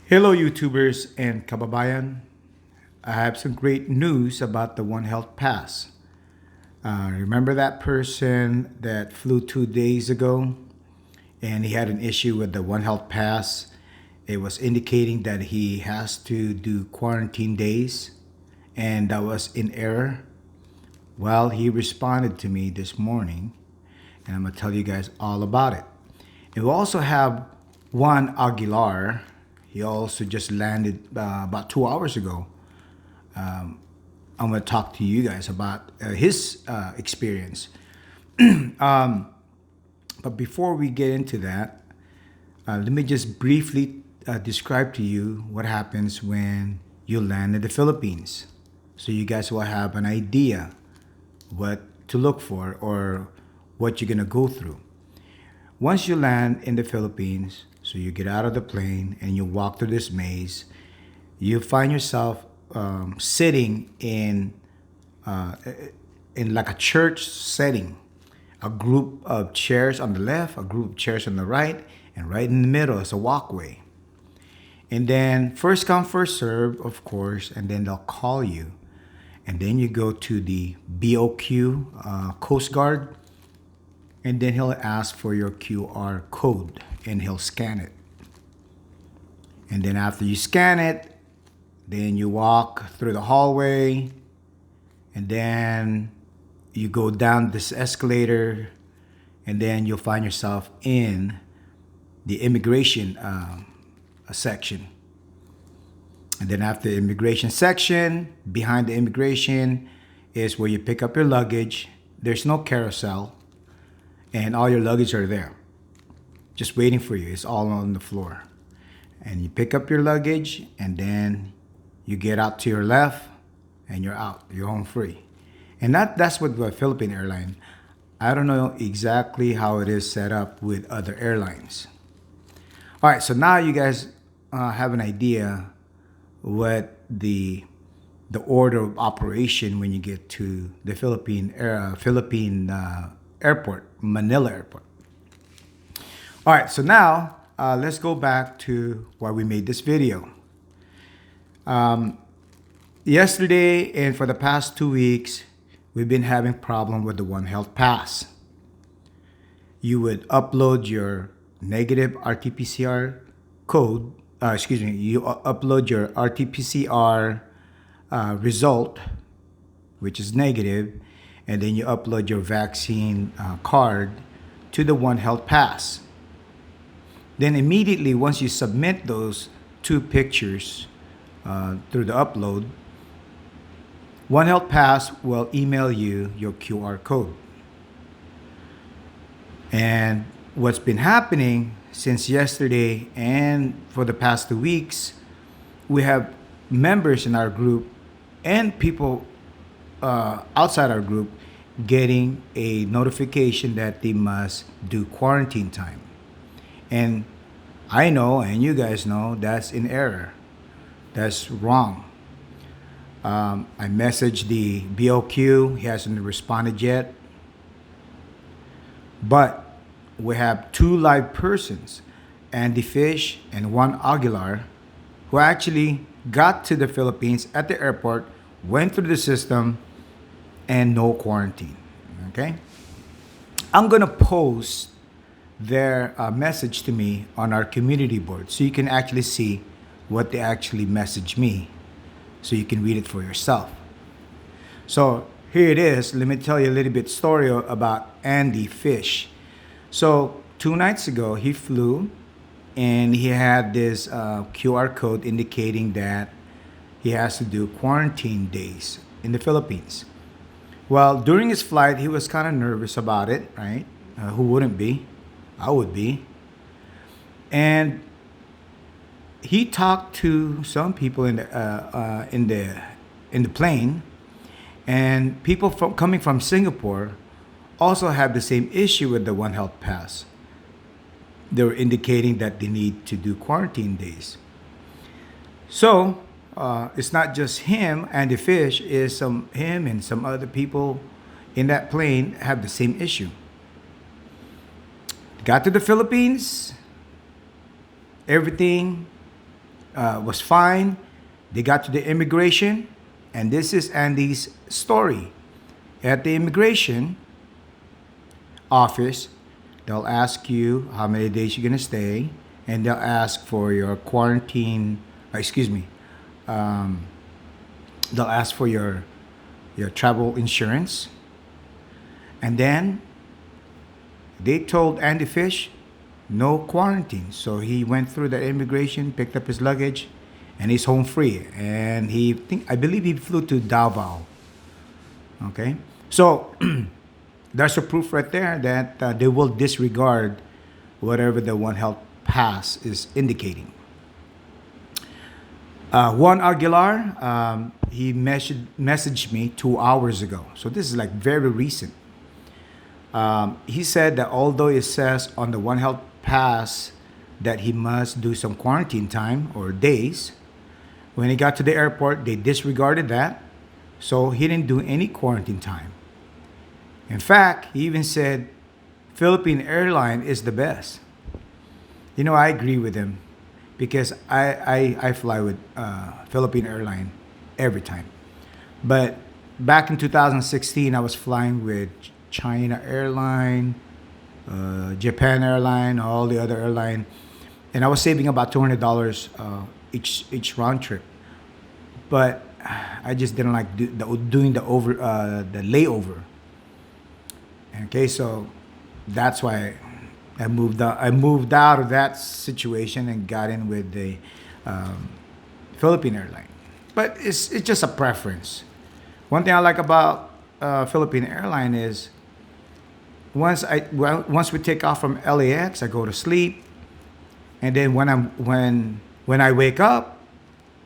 Hello, YouTubers and kababayan. I have some great news about the One Health Pass. Remember that person that flew 2 days ago and he had an issue with the One Health Pass? It was indicating that he has to do quarantine days, and that was in error. Well, he responded to me this morning, and I'm going to tell you guys all about it. And we also have Juan Aguilar. He also just landed about 2 hours ago. I'm going to talk to you guys about his experience. But before we get into that, let me just briefly describe to you what happens when you land in the Philippines, so you guys will have an idea what to look for or what you're going to go through. Once you land in the Philippines, so you get out of the plane and you walk through this maze, you find yourself sitting in like a church setting. A group of chairs on the left, a group of chairs on the right, and right in the middle is a walkway. And then first come, first serve, of course, and then they'll call you. And then you go to the BOQ, Coast Guard, and then he'll ask for your QR code and he'll scan it. And then after you scan it, then you walk through the hallway, and then you go down this escalator, and then you'll find yourself in the immigration section. And then after the immigration section, behind the immigration is where you pick up your luggage. There's no carousel, and all your luggage are there, just waiting for you. It's all on the floor. And you pick up your luggage, and then you get out to your left, and you're out. You're home free. And that's what the Philippine airline. I don't know exactly how it is set up with other airlines. All right, so now you guys have an idea what the order of operation when you get to the Philippine airport, Manila Airport. All right, so now let's go back to why we made this video. Yesterday and for the past 2 weeks, we've been having problem with the One Health Pass. You would upload your negative RT-PCR code, you upload your RT-PCR result, which is negative, and then you upload your vaccine card to the One Health Pass. Then immediately once you submit those two pictures through the upload, One Health Pass will email you your QR code. And what's been happening since yesterday and for the past 2 weeks, we have members in our group and people outside our group getting a notification that they must do quarantine time. And I know, and you guys know, that's in error. That's wrong. I messaged the BOQ. He hasn't responded yet. But we have two live persons, Andy Fish and Juan Aguilar, who actually got to the Philippines at the airport, went through the system, and no quarantine. Okay? I'm going to post their message to me on our community board so you can actually see what they actually messaged me, so you can read it for yourself. So here it is. Let me tell you a little bit story about Andy Fish. So 2 nights ago, he flew and he had this QR code indicating that he has to do quarantine days in the Philippines. Well, during his flight, he was kind of nervous about it, right? Who wouldn't be? I would be. And he talked to some people in the plane, and people coming from Singapore also have the same issue with the One Health Pass. They were indicating that they need to do quarantine days. So it's not just him and the Fish, is him and some other people in that plane have the same issue. Got to the Philippines, everything was fine. They got to the immigration, and this is Andy's story. At the immigration office, they'll ask you how many days you're gonna stay, and they'll ask for your quarantine. Excuse me. Um, they'll ask for your travel insurance, and then they told Andy Fish no quarantine. So he went through the immigration, picked up his luggage, and he's home free. And I believe he flew to Davao. Okay, so that's a proof right there that they will disregard whatever the One Health Pass is indicating. Juan Aguilar, he messaged me 2 hours ago. So this is like very recent. He said that although it says on the One Health Pass that he must do some quarantine time or days, when he got to the airport, they disregarded that. So he didn't do any quarantine time. In fact, he even said Philippine airline is the best. You know, I agree with him because I fly with Philippine airline every time. But back in 2016, I was flying with China Airline, Japan Airline, all the other airline, and I was saving about $200 each round trip. But I just didn't like doing the layover. Okay, so that's why I moved out. I moved out of that situation and got in with the Philippine airline. But it's just a preference. One thing I like about Philippine airline is once we take off from LAX, I go to sleep, and then when I wake up,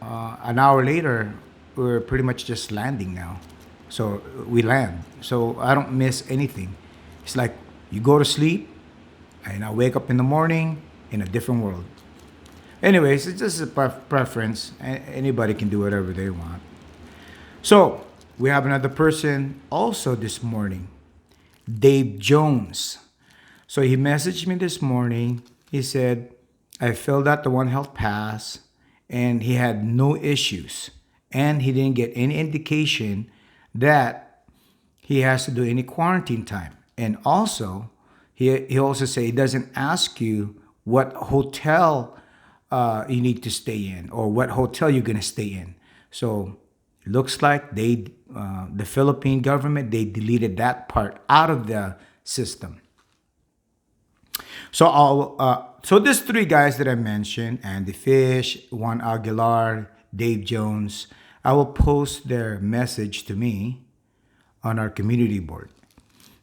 an hour later, we're pretty much just landing now. So we land. So I don't miss anything. It's like you go to sleep, and I wake up in the morning in a different world. Anyways, it's just a preference. Anybody can do whatever they want. So we have another person also this morning, Dave Jones. So he messaged me this morning. He said, I filled out the One Health Pass and he had no issues. And he didn't get any indication that he has to do any quarantine time. And also, he also said he doesn't ask you what hotel you need to stay in or what hotel you're going to stay in. So it looks like the Philippine government, they deleted that part out of the system. So these three guys that I mentioned, Andy Fish, Juan Aguilar, Dave Jones, I will post their message to me on our community board.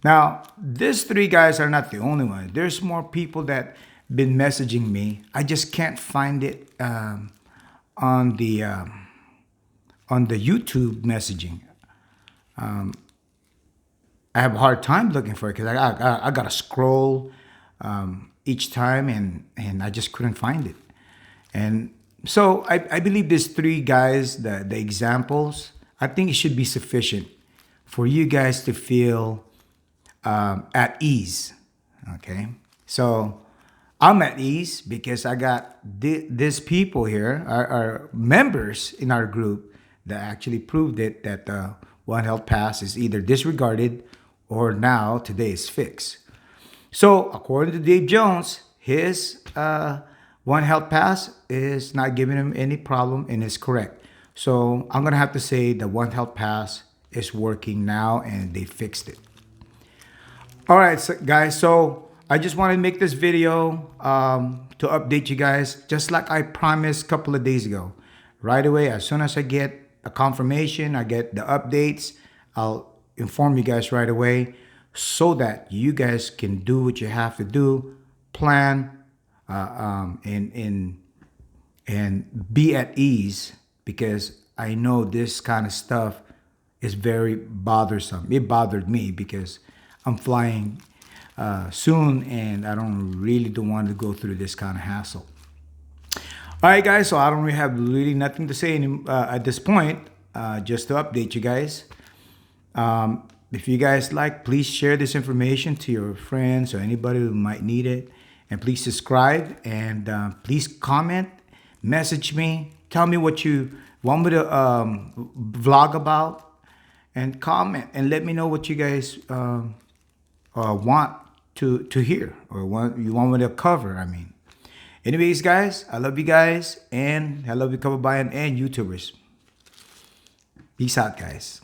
Now, these three guys are not the only ones. There's more people that been messaging me. I just can't find it on the YouTube messaging. I have a hard time looking for it because I gotta scroll each time and I just couldn't find it. And so I believe these three guys, the examples, I think it should be sufficient for you guys to feel at ease. Okay, so I'm at ease because I got these people here, our members in our group, that actually proved it that the One Health Pass is either disregarded or now today is fixed. So according to Dave Jones, his One Health Pass is not giving him any problem and is correct. So I'm gonna have to say the One Health Pass is working now and they fixed it. All right, so guys, so I just wanted to make this video to update you guys, just like I promised a couple of days ago. Right away, as soon as I get a confirmation, I get the updates, I'll inform you guys right away so that you guys can do what you have to do, plan, and be at ease, because I know this kind of stuff is very bothersome. It bothered me because I'm flying soon and I don't want to go through this kind of hassle. All right, guys, so I don't really have nothing to say at this point, just to update you guys. If you guys like, please share this information to your friends or anybody who might need it. And please subscribe and please comment. Message me. Tell me what you want me to vlog about, and comment and let me know what you guys want to hear, or want me to cover. I mean, anyways, guys, I love you guys, and I love you, Kababayan and YouTubers. Peace out, guys.